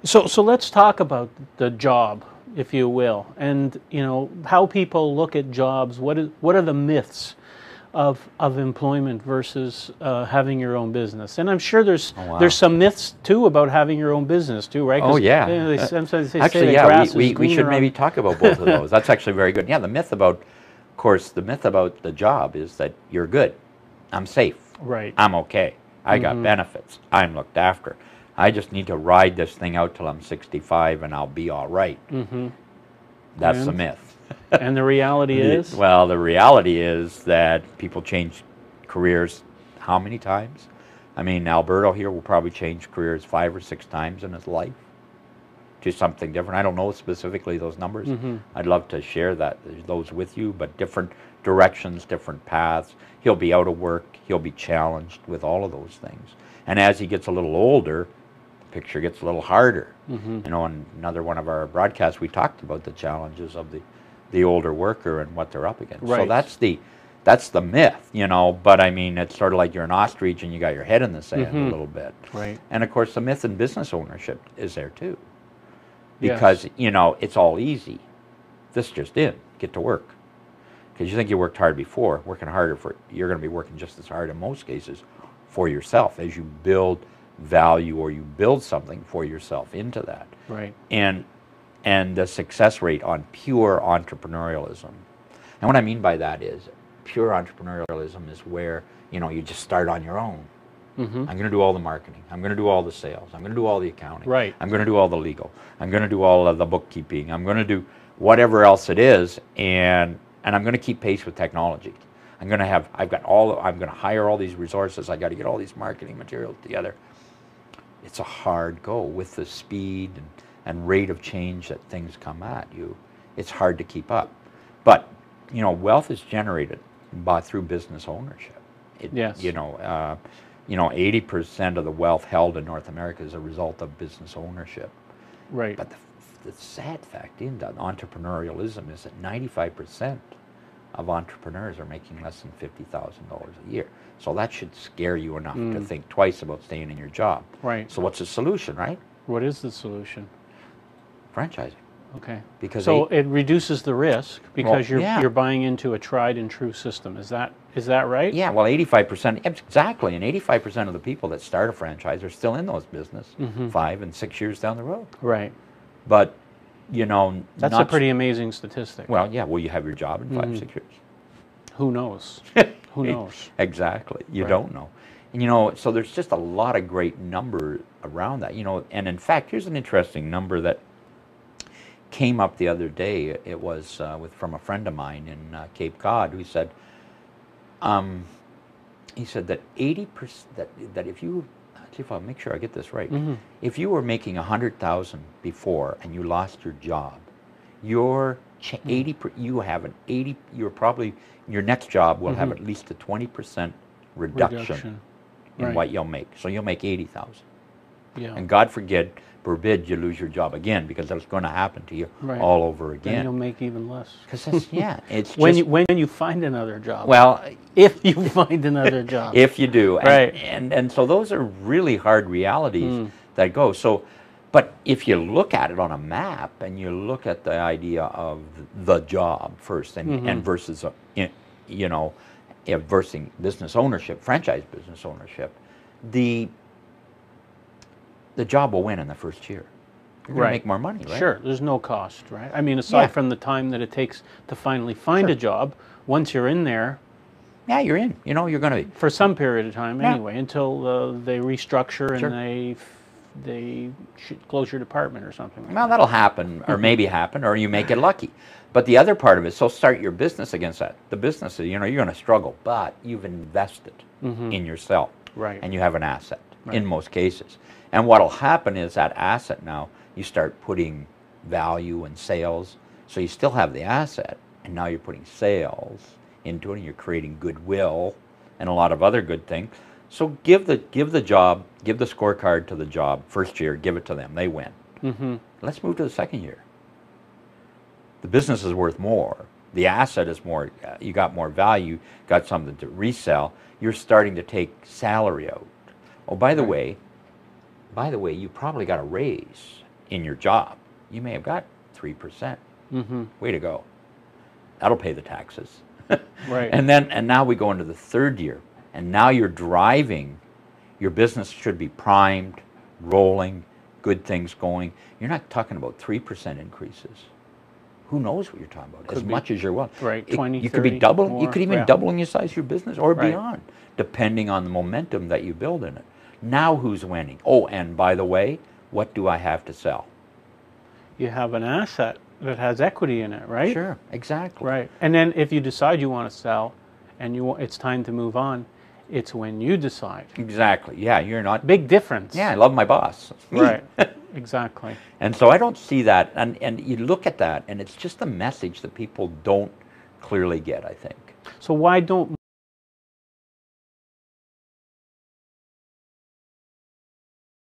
So let's talk about the job, if you will, and how people look at jobs. What are the myths of employment versus having your own business? And I'm sure Oh, wow. there's some myths too about having your own business too, right? Oh, yeah. Sometimes they Actually, say yeah, the grass is we should greener maybe talk about both of those. That's actually very good. Yeah, the myth about, of course, the myth about the job is that you're good. I'm safe. Right. I'm okay. I got benefits. I'm looked after. I just need to ride this thing out till I'm 65 and I'll be all right. That's the myth. And the reality is? Well, the reality is that people change careers how many times? I mean, Alberto here will probably change careers 5 or 6 times in his life to something different. I don't know specifically those numbers. I'd love to share those with you, but different directions, different paths. He'll be out of work. He'll be challenged with all of those things. And as he gets a little older, the picture gets a little harder. In another one of our broadcasts, we talked about the challenges of the older worker and what they're up against. Right. So that's the myth, But I mean, it's sort of like you're an ostrich and you got your head in the sand a little bit. Right. And of course, the myth in business ownership is there too, because it's all easy. This just in, get to work. Because you think you worked hard before, working harder you're going to be working just as hard in most cases for yourself as you build value or you build something for yourself into that. Right. And the success rate on pure entrepreneurialism. And what I mean by that is pure entrepreneurialism is where, you just start on your own. I'm going to do all the marketing. I'm going to do all the sales. I'm going to do all the accounting. Right. I'm going to do all the legal. I'm going to do all of the bookkeeping. I'm going to do whatever else it is, and I'm going to keep pace with technology. I'm going to hire all these resources. I got to get all these marketing materials together. It's a hard go with the speed and rate of change that things come at you. It's hard to keep up. But, wealth is generated through business ownership. Yes. 80% of the wealth held in North America is a result of business ownership. Right. But the sad fact in that entrepreneurialism is that 95% of entrepreneurs are making less than $50,000 a year. So that should scare you enough to think twice about staying in your job. Right. So what's the solution, right? What is the solution? Franchising. Okay. Because it reduces the risk because Well, you're buying into a tried and true system. Is that right? Yeah, well, 85%, exactly, and 85% of the people that start a franchise are still in those business 5 and 6 years down the road. Right. But, That's a pretty amazing statistic. Well, yeah, will you have your job in 5, 6 years? Who knows? Who knows? Exactly. You Right. don't know. And, so there's just a lot of great numbers around that, and in fact, here's an interesting number that came up the other day. It was from a friend of mine in Cape Cod who said, that 80%, that if you, see if I'll make sure I get this right, if you were making 100,000 before and you lost your job, your your next job will have at least a 20% reduction in Right. what you'll make. So you'll make 80,000. Yeah. And God forbid you lose your job again, because that's going to happen to you Right. all over Then again. you'll make even less. Because it's When just, you find another job. well, If you find another job. if you do, Right. and so those are really hard realities that go. So, but if you look at it on a map and you look at the idea of the job first and versus versus business ownership, franchise business ownership, the job will win in the first year. You're going to make more money, right? Sure, there's no cost, right? I mean, aside from the time that it takes to finally find a job, once you're in there, yeah, you're in. You're going to be. for some period of time Yeah. anyway, until they restructure Sure. and they close your department or something like Well, that. that'll happen, or maybe happen, or you may get lucky. But the other part of it, so start your business against that. The business, you're going to struggle, but you've invested in yourself. Right. And you have an asset Right. in most cases. And what'll happen is that asset now, you start putting value and sales. So you still have the asset, and now you're putting sales into it, and you're creating goodwill and a lot of other good things. So give the job, give the scorecard to the job first year, give it to them, they win. Let's move to the second year. The business is worth more. The asset is more, you got more value, got something to resell. You're starting to take salary out. Oh, by the way, you probably got a raise in your job, you may have got 3%. Mm-hmm. Way to go. That'll pay the taxes. Right. And now we go into the third year, and now you're driving. Your business should be primed, rolling, good things going. You're not talking about 3% increases. Who knows what you're talking about? Could as be. much as you're willing. Right, You 20, could be 30 doubling. You more, could even yeah. doubling your size of your business or Right. beyond, depending on the momentum that you build in it. Now who's winning? Oh, and by the way, what do I have to sell? You have an asset that has equity in it, right? Sure, exactly. Right. And then if you decide you want to sell and it's time to move on, it's when you decide. Exactly. Yeah, you're not. Big difference. Yeah, I love my boss. Right. Exactly. And so I don't see that. And you look at that, and it's just a message that people don't clearly get, I think. So why don't